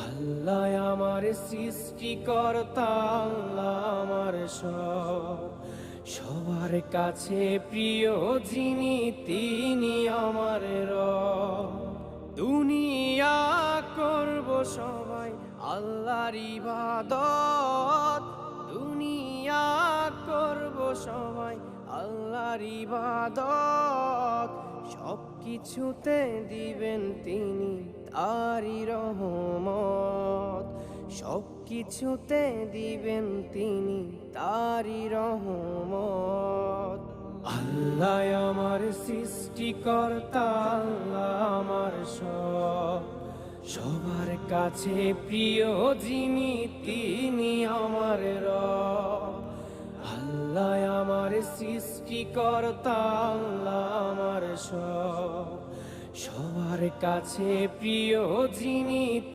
আল্লাহ আমার সৃষ্টিকর্তা, আল্লাহ আমার সব, সবার কাছে প্রিয় যিনি তিনি আমার রব। দুনিয়া করব সবাই আল্লাহর ইবাদত, দুনিয়া করব সবাই আল্লাহর ইবাদত, সব কিছুতে দিবেন তিনি তারি রহমত, সব কিছুতে দিবেন তিনি তারি রহমত। আল্লাহ আমার সৃষ্টিকর্তা, আল্লাহ আমার সব, সবার কাছে প্রিয় যিনি তিনি আমার রব। আল্লাহ আমার সৃষ্টিকর্তা, আল্লাহ আমার সব, সবার কাছে প্রিয় যিনি